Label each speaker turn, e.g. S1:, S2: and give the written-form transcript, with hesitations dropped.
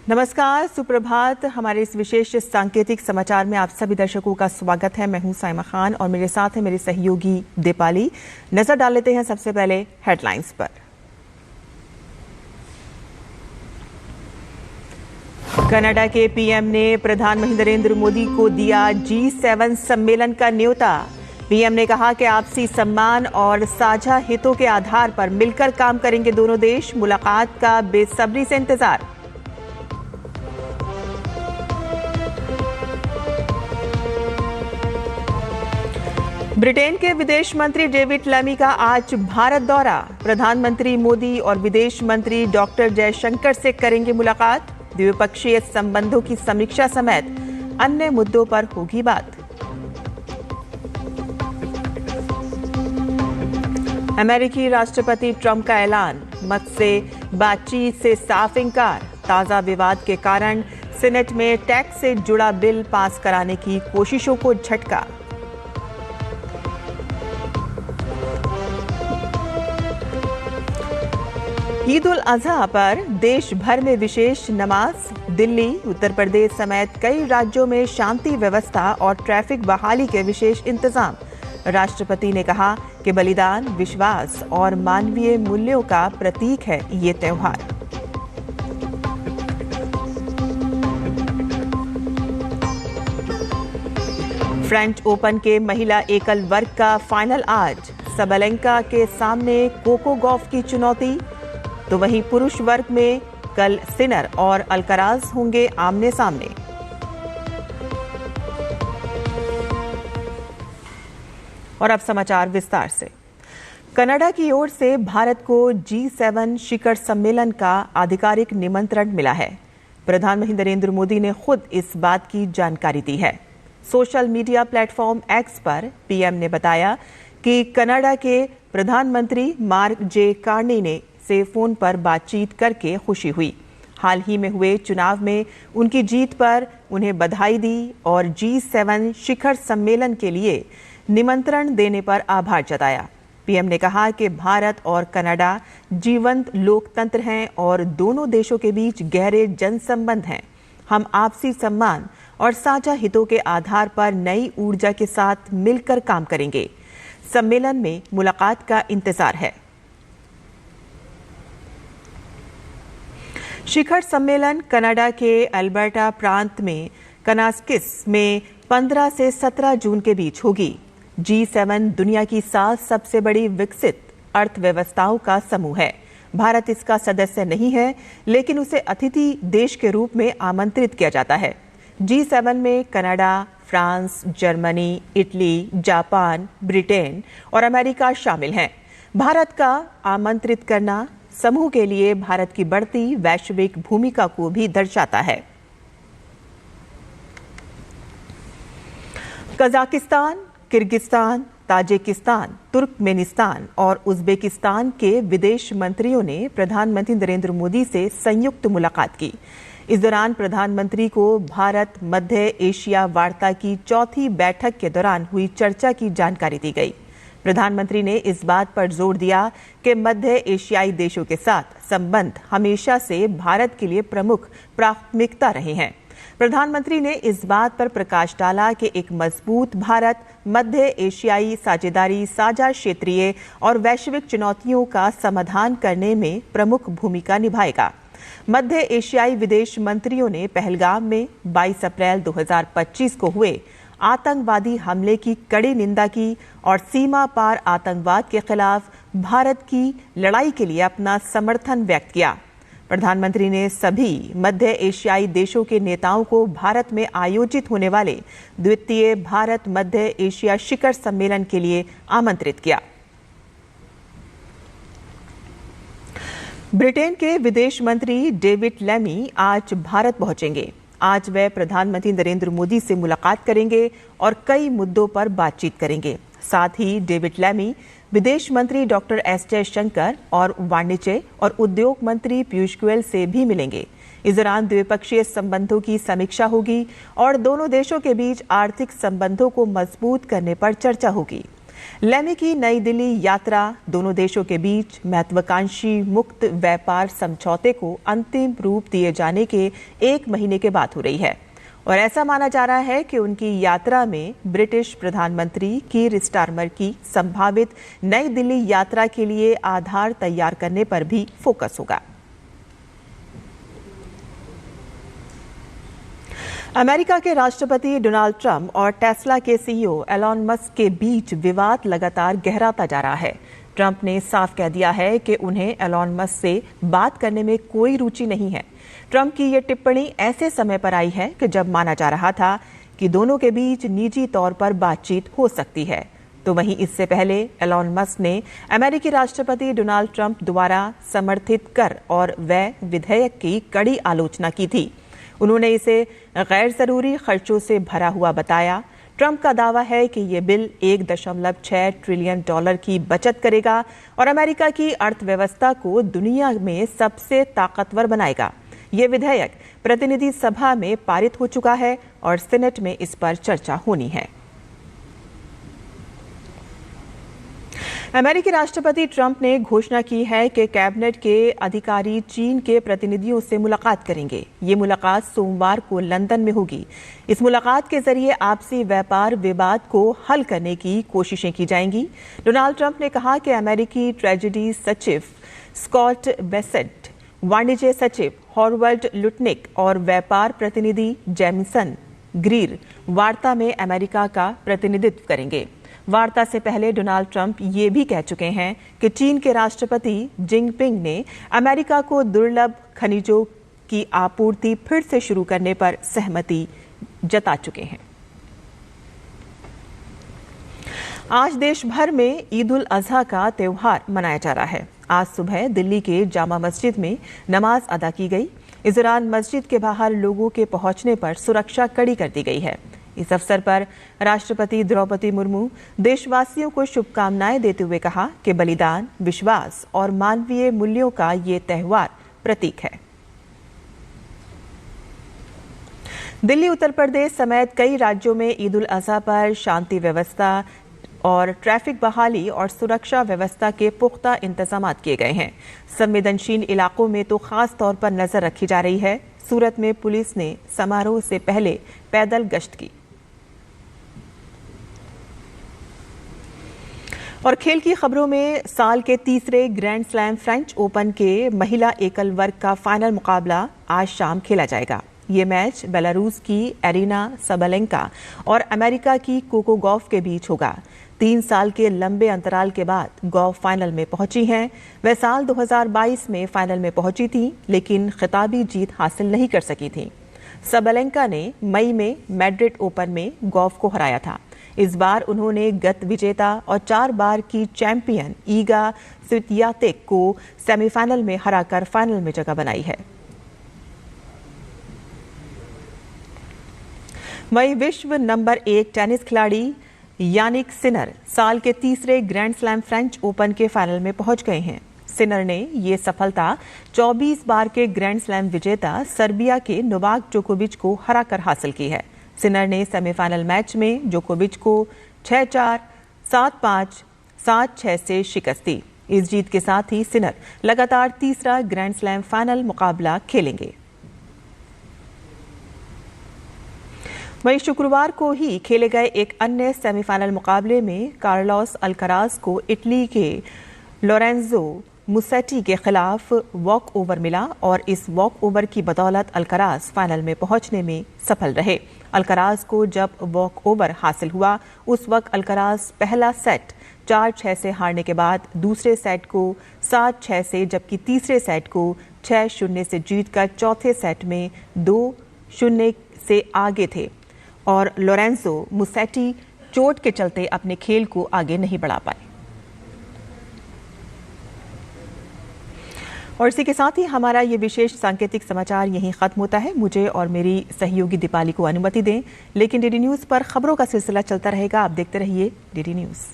S1: नमस्कार, सुप्रभात। हमारे इस विशेष सांकेतिक समाचार में आप सभी दर्शकों का स्वागत है। मैं हूं साइमा खान और मेरे साथ है मेरे सहयोगी दीपाली। नजर डाल लेते हैं सबसे पहले हेडलाइंस पर। कनाडा के पीएम ने प्रधानमंत्री नरेंद्र मोदी को दिया G7 सम्मेलन का न्योता। पीएम ने कहा कि आपसी सम्मान और साझा हितों के आधार पर मिलकर काम करेंगे दोनों देश। मुलाकात का बेसब्री से इंतजार। ब्रिटेन के विदेश मंत्री डेविड लैमी का आज भारत दौरा। प्रधानमंत्री मोदी और विदेश मंत्री डॉक्टर जयशंकर से करेंगे मुलाकात। द्विपक्षीय संबंधों की समीक्षा समेत अन्य मुद्दों पर होगी बात। अमेरिकी राष्ट्रपति ट्रंप का ऐलान, मत से बातचीत से साफ इंकार। ताजा विवाद के कारण सीनेट में टैक्स से जुड़ा बिल पास कराने की कोशिशों को झटका। ईद उल अजहा पर देश भर में विशेष नमाज। दिल्ली, उत्तर प्रदेश समेत कई राज्यों में शांति व्यवस्था और ट्रैफिक बहाली के विशेष इंतजाम। राष्ट्रपति ने कहा कि बलिदान, विश्वास और मानवीय मूल्यों का प्रतीक है ये त्योहार। फ्रेंच ओपन के महिला एकल वर्ग का फाइनल आज। सबलेंका के सामने कोको गॉफ की चुनौती। तो वहीं पुरुष वर्ग में कल सिनर और अल्कराज होंगे आमने सामने। और अब समाचार विस्तार से। कनाडा की ओर से भारत को G7 शिखर सम्मेलन का आधिकारिक निमंत्रण मिला है। प्रधानमंत्री नरेंद्र मोदी ने खुद इस बात की जानकारी दी है। सोशल मीडिया प्लेटफॉर्म एक्स पर पीएम ने बताया कि कनाडा के प्रधानमंत्री मार्क जे कार्नी ने से फोन पर बातचीत करके खुशी हुई। हाल ही में हुए चुनाव में उनकी जीत पर उन्हें बधाई दी और G7 शिखर सम्मेलन के लिए निमंत्रण देने पर आभार जताया। पीएम ने कहा कि भारत और कनाडा जीवंत लोकतंत्र हैं और दोनों देशों के बीच गहरे जनसंबंध हैं। हम आपसी सम्मान और साझा हितों के आधार पर नई ऊर्जा के साथ मिलकर काम करेंगे। सम्मेलन में मुलाकात का इंतजार है। शिखर सम्मेलन कनाडा के अल्बर्टा प्रांत में कनास्किस में 15 से 17 जून के बीच होगी। G7 दुनिया की 7 सबसे बड़ी विकसित अर्थव्यवस्थाओं का समूह है। भारत इसका सदस्य नहीं है, लेकिन उसे अतिथि देश के रूप में आमंत्रित किया जाता है। G7 में Canada, France, Germany, Italy, Japan, Britain और अमेरिका शामिल हैं। भारत का आमंत्रित करना समूह के लिए भारत की बढ़ती वैश्विक भूमिका को भी दर्शाता है। कजाकिस्तान, किर्गिस्तान, ताजिकिस्तान, तुर्कमेनिस्तान और उज्बेकिस्तान के विदेश मंत्रियों ने प्रधानमंत्री नरेंद्र मोदी से संयुक्त मुलाकात की। इस दौरान प्रधानमंत्री को भारत मध्य एशिया वार्ता की चौथी बैठक के दौरान हुई चर्चा की जानकारी दी गई। प्रधानमंत्री ने इस बात पर जोर दिया कि मध्य एशियाई देशों के साथ संबंध हमेशा से भारत के लिए प्रमुख प्राथमिकता रहे हैं। प्रधानमंत्री ने इस बात पर प्रकाश डाला कि एक मजबूत भारत मध्य एशियाई साझेदारी साझा क्षेत्रीय और वैश्विक चुनौतियों का समाधान करने में प्रमुख भूमिका निभाएगा। मध्य एशियाई विदेश मंत्रियों ने पहलगाम में 22 अप्रैल 2025 को हुए आतंकवादी हमले की कड़ी निंदा की और सीमा पार आतंकवाद के खिलाफ भारत की लड़ाई के लिए अपना समर्थन व्यक्त किया। प्रधानमंत्री ने सभी मध्य एशियाई देशों के नेताओं को भारत में आयोजित होने वाले द्वितीय भारत मध्य एशिया शिखर सम्मेलन के लिए आमंत्रित किया। ब्रिटेन के विदेश मंत्री डेविड लैमी आज भारत पहुंचेंगे। आज वे प्रधानमंत्री नरेंद्र मोदी से मुलाकात करेंगे और कई मुद्दों पर बातचीत करेंगे। साथ ही डेविड लैमी विदेश मंत्री डॉक्टर एस जयशंकर और वाणिज्य और उद्योग मंत्री पीयूष गोयल से भी मिलेंगे। इस दौरान द्विपक्षीय संबंधों की समीक्षा होगी और दोनों देशों के बीच आर्थिक संबंधों को मजबूत करने पर चर्चा होगी। लेमी की नई दिल्ली यात्रा दोनों देशों के बीच महत्वाकांक्षी मुक्त व्यापार समझौते को अंतिम रूप दिए जाने के 1 महीने के बाद हो रही है और ऐसा माना जा रहा है कि उनकी यात्रा में ब्रिटिश प्रधानमंत्री कीर स्टारमर की संभावित नई दिल्ली यात्रा के लिए आधार तैयार करने पर भी फोकस होगा। अमेरिका के राष्ट्रपति डोनाल्ड ट्रंप और टेस्ला के सीईओ एलॉन मस्क के बीच विवाद लगातार गहराता जा रहा है। ट्रंप ने साफ कह दिया है कि उन्हें एलॉन मस्क से बात करने में कोई रुचि नहीं है। ट्रंप की ये टिप्पणी ऐसे समय पर आई है कि जब माना जा रहा था कि दोनों के बीच निजी तौर पर बातचीत हो सकती है। तो वहीं इससे पहले एलॉन मस्क ने अमेरिकी राष्ट्रपति डोनाल्ड ट्रंप द्वारा समर्थित कर और व्यय विधेयक की कड़ी आलोचना की थी। उन्होंने इसे गैर जरूरी खर्चों से भरा हुआ बताया। ट्रंप का दावा है कि ये बिल $1.6 ट्रिलियन की बचत करेगा और अमेरिका की अर्थव्यवस्था को दुनिया में सबसे ताकतवर बनाएगा। ये विधेयक प्रतिनिधि सभा में पारित हो चुका है और सीनेट में इस पर चर्चा होनी है। अमेरिकी राष्ट्रपति ट्रंप ने घोषणा की है कि कैबिनेट के अधिकारी चीन के प्रतिनिधियों से मुलाकात करेंगे। ये मुलाकात सोमवार को लंदन में होगी। इस मुलाकात के जरिए आपसी व्यापार विवाद को हल करने की कोशिशें की जाएंगी। डोनाल्ड ट्रंप ने कहा कि अमेरिकी ट्रेजरी सचिव स्कॉट बेसेंट, वाणिज्य सचिव हॉवर्ड लुटनिक और व्यापार प्रतिनिधि जेमिसन ग्रीर वार्ता में अमेरिका का प्रतिनिधित्व करेंगे। वार्ता से पहले डोनाल्ड ट्रंप ये भी कह चुके हैं कि चीन के राष्ट्रपति जिनपिंग ने अमेरिका को दुर्लभ खनिजों की आपूर्ति फिर से शुरू करने पर सहमति जता चुके हैं। आज देश भर में ईद उल अजहा का त्योहार मनाया जा रहा है। आज सुबह दिल्ली के जामा मस्जिद में नमाज अदा की गई। इस दौरान मस्जिद के बाहर लोगों के पहुंचने पर सुरक्षा कड़ी कर दी गई है। इस अवसर पर राष्ट्रपति द्रौपदी मुर्मू देशवासियों को शुभकामनाएं देते हुए कहा कि बलिदान, विश्वास और मानवीय मूल्यों का ये त्योहार प्रतीक है। दिल्ली, उत्तर प्रदेश समेत कई राज्यों में ईद उल अजहा पर शांति व्यवस्था और ट्रैफिक बहाली और सुरक्षा व्यवस्था के पुख्ता इंतजाम किए गए हैं। संवेदनशील इलाकों में तो खास तौर पर नजर रखी जा रही है। सूरत में पुलिस ने समारोह से पहले पैदल गश्त की। और खेल की खबरों में साल के तीसरे ग्रैंड स्लैम फ्रेंच ओपन के महिला एकल वर्ग का फाइनल मुकाबला आज शाम खेला जाएगा। ये मैच बेलारूस की एरिना सबलेंका और अमेरिका की कोको गॉफ के बीच होगा। 3 साल के लंबे अंतराल के बाद गॉफ फाइनल में पहुंची हैं। वह साल 2022 में फाइनल में पहुंची थी, लेकिन खिताबी जीत हासिल नहीं कर सकी थी। सबलेंका ने मई में मैड्रिड ओपन में गॉफ को हराया था। इस बार उन्होंने गत विजेता और 4 बार की चैंपियन ईगा स्वियातेक को सेमीफाइनल में हराकर फाइनल में जगह बनाई है। वहीं विश्व नंबर 1 टेनिस खिलाड़ी यानिक सिनर साल के तीसरे ग्रैंड स्लैम फ्रेंच ओपन के फाइनल में पहुंच गए हैं। सिनर ने ये सफलता 24 बार के ग्रैंड स्लैम विजेता सर्बिया के नोवाक जोकोविच को हराकर हासिल की है। सिनर ने सेमीफाइनल मैच में जोकोविच को 6-4, 7-5, 7-6 से शिकस्त दी। इस जीत के साथ ही सिनर लगातार तीसरा ग्रैंड स्लैम फाइनल मुकाबला खेलेंगे। वहीं शुक्रवार को ही खेले गए एक अन्य सेमीफाइनल मुकाबले में कार्लोस अल्कराज को इटली के लोरेंजो मुसेटी के खिलाफ वॉक ओवर मिला और इस वॉक ओवर की बदौलत अल्कराज फाइनल में पहुंचने में सफल रहे। अल्कराज को जब वॉक ओवर हासिल हुआ उस वक्त अल्कराज पहला सेट 4-6 से हारने के बाद दूसरे सेट को 7-6 से जबकि तीसरे सेट को 6-0 से जीतकर चौथे सेट में 2-0 से आगे थे और लोरेंजो मुसेटी चोट के चलते अपने खेल को आगे नहीं बढ़ा पाए। और इसी के साथ ही हमारा ये विशेष सांकेतिक समाचार यहीं खत्म होता है। मुझे और मेरी सहयोगी दीपाली को अनुमति दें, लेकिन डीडी न्यूज़ पर खबरों का सिलसिला चलता रहेगा। आप देखते रहिए डीडी न्यूज़।